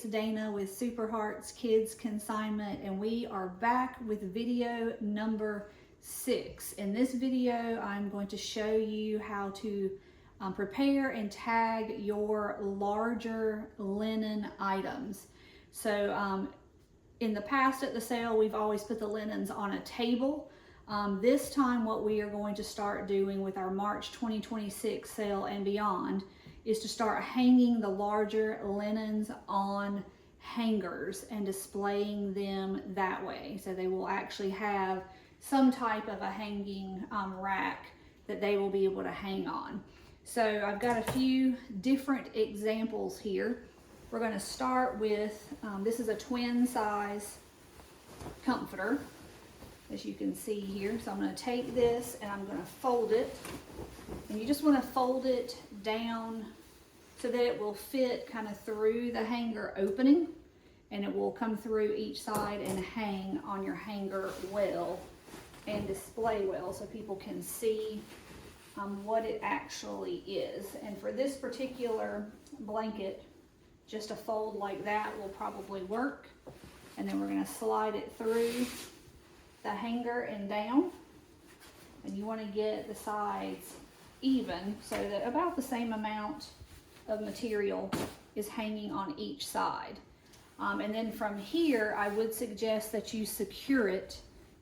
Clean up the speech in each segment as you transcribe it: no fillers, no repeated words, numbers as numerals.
it's Dana with Super Hearts Kids Consignment, and we are back with video number 6. In this video, I'm going to show you how to prepare and tag your larger linen items. So in the past at the sale, we've always put the linens on a table. This time what we are going to start doing with our March 2026 sale and beyond is to start hanging the larger linens on hangers and displaying them that way. So they will actually have some type of a hanging rack that they will be able to hang on. So I've got a few different examples here. We're going to start with, this is a twin size comforter, as you can see here. So I'm going to take this and I'm going to fold it. And you just want to fold it down so that it will fit kind of through the hanger opening, and it will come through each side and hang on your hanger well and display well so people can see what it actually is. And for this particular blanket, just a fold like that will probably work. And then we're going to slide it through the hanger and down, and you want to get the sides even so that about the same amount of material is hanging on each side. And then from here, I would suggest that you secure it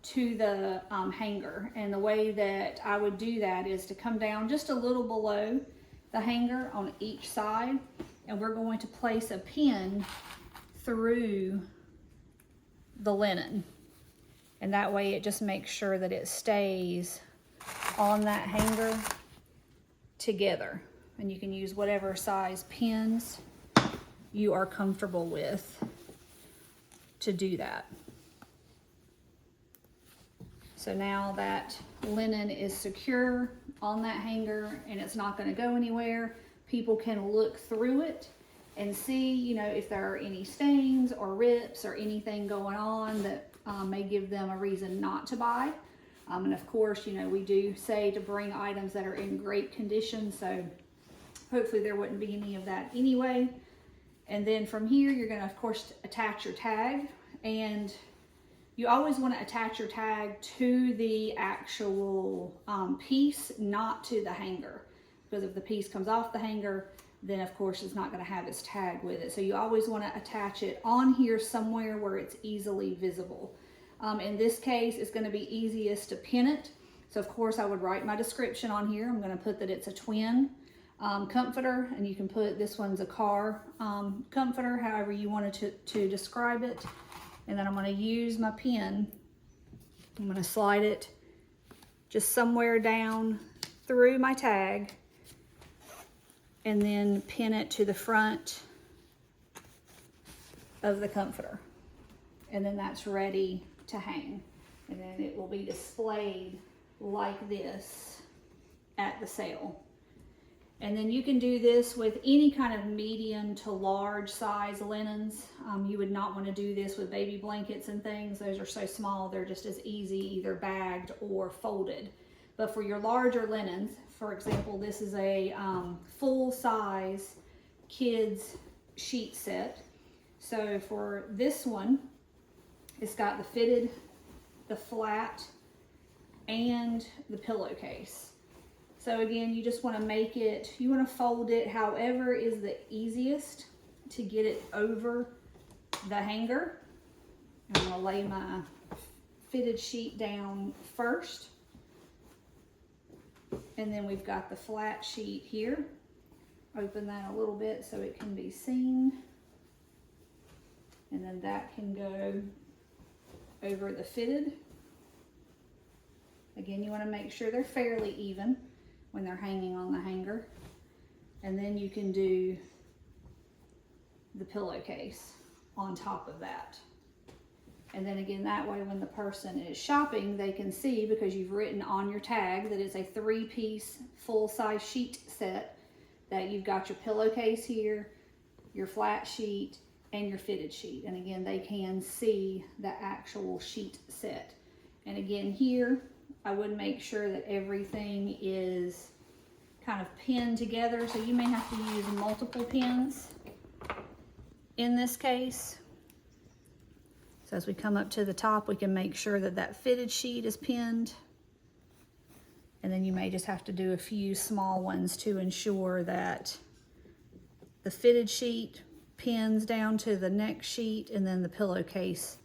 to the hanger. And the way that I would do that is to come down just a little below the hanger on each side, and we're going to place a pin through the linen. And that way it just makes sure that it stays on that hanger together. And you can use whatever size pins you are comfortable with to do that. So now that linen is secure on that hanger and it's not going to go anywhere, people can look through it and see, you know, if there are any stains or rips or anything going on that may give them a reason not to buy. And of course, you know, we do say to bring items that are in great condition, so hopefully there wouldn't be any of that anyway. And then from here, you're going to, of course, attach your tag. And you always want to attach your tag to the actual piece, not to the hanger. Because if the piece comes off the hanger, then of course it's not going to have its tag with it. So you always want to attach it on here somewhere where it's easily visible. In this case, it's going to be easiest to pin it. So of course I would write my description on here. I'm going to put that it's a twin comforter, and you can put this one's a car comforter, however you wanted to describe it. And then I'm going to use my pin. I'm going to slide it just somewhere down through my tag and then pin it to the front of the comforter. And then that's ready to hang. And then it will be displayed like this at the sale. And then you can do this with any kind of medium to large size linens. You would not want to do this with baby blankets and things. Those are so small, they're just as easy either bagged or folded. But for your larger linens, for example, this is a full size kids sheet set. So for this one, it's got the fitted, the flat, and the pillowcase. So again, you just want to make it, you want to fold it however is the easiest to get it over the hanger. I'm going to lay my fitted sheet down first. And then we've got the flat sheet here. Open that a little bit so it can be seen. And then that can go over the fitted. Again, you want to make sure they're fairly even when they're hanging on the hanger. And then you can do the pillowcase on top of that. And then again, that way when the person is shopping, they can see, because you've written on your tag that it's a 3-piece full-size sheet set, that you've got your pillowcase here, your flat sheet, and your fitted sheet. And again, they can see the actual sheet set. And again, here, I would make sure that everything is kind of pinned together. So you may have to use multiple pins in this case. So as we come up to the top, we can make sure that that fitted sheet is pinned. And then you may just have to do a few small ones to ensure that the fitted sheet pins down to the next sheet, and then the pillowcase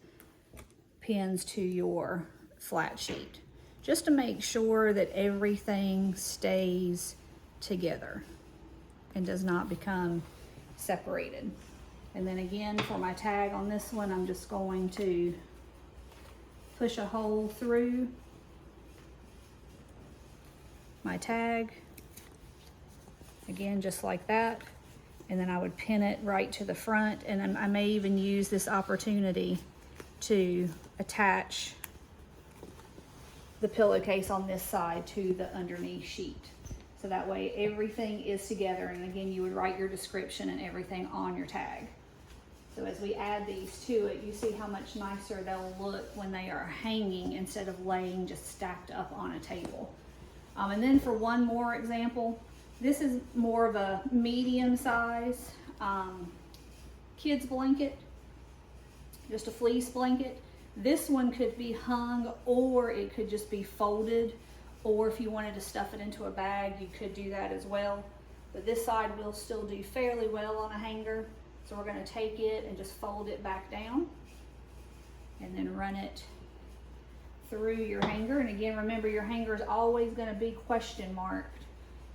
pins to your flat sheet, just to make sure that everything stays together and does not become separated. And then again, for my tag on this one, I'm just going to push a hole through my tag, again, just like that. And then I would pin it right to the front, and I may even use this opportunity to attach the pillowcase on this side to the underneath sheet. So that way everything is together, and again, you would write your description and everything on your tag. So as we add these to it, you see how much nicer they'll look when they are hanging instead of laying just stacked up on a table. And then for one more example, this is more of a medium size kids blanket, just a fleece blanket. This one could be hung, or it could just be folded, or if you wanted to stuff it into a bag, you could do that as well. But this side will still do fairly well on a hanger. So we're going to take it and just fold it back down and then run it through your hanger. And again, remember, your hanger is always going to be question marked,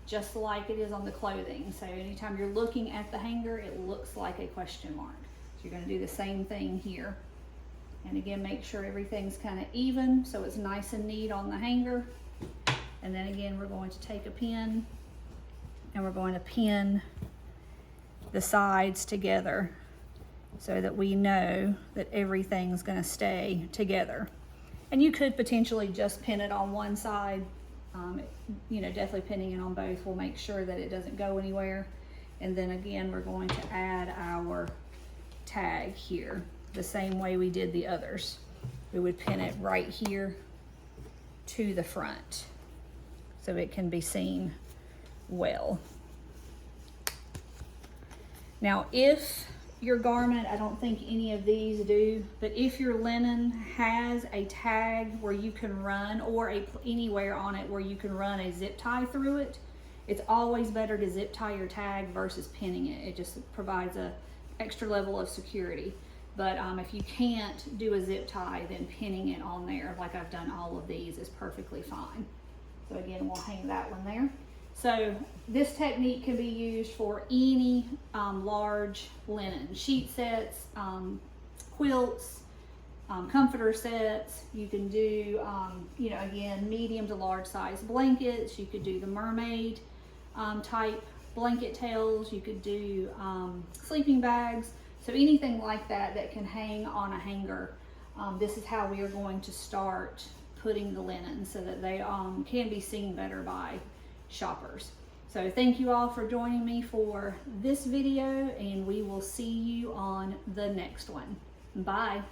just like it is on the clothing. So anytime you're looking at the hanger, it looks like a question mark. So you're going to do the same thing here. And again, make sure everything's kind of even so it's nice and neat on the hanger. And then again, we're going to take a pin and we're going to pin the sides together so that we know that everything's going to stay together. And you could potentially just pin it on one side. You know, definitely pinning it on both will make sure that it doesn't go anywhere. And then again, we're going to add our tag here the same way we did the others. We would pin it right here to the front so it can be seen well. Now, if your garment, I don't think any of these do, but if your linen has a tag where you can run, or anywhere on it where you can run a zip tie through it, it's always better to zip tie your tag versus pinning it. It just provides a extra level of security. But if you can't do a zip tie, then pinning it on there, like I've done all of these, is perfectly fine. So again, we'll hang that one there. So this technique can be used for any large linen, sheet sets, quilts, comforter sets. You can do, you know, again, medium to large size blankets. You could do the mermaid type blanket tails. You could do sleeping bags. So anything like that that can hang on a hanger, this is how we are going to start putting the linen so that they can be seen better by shoppers. So thank you all for joining me for this video, and we will see you on the next one. Bye.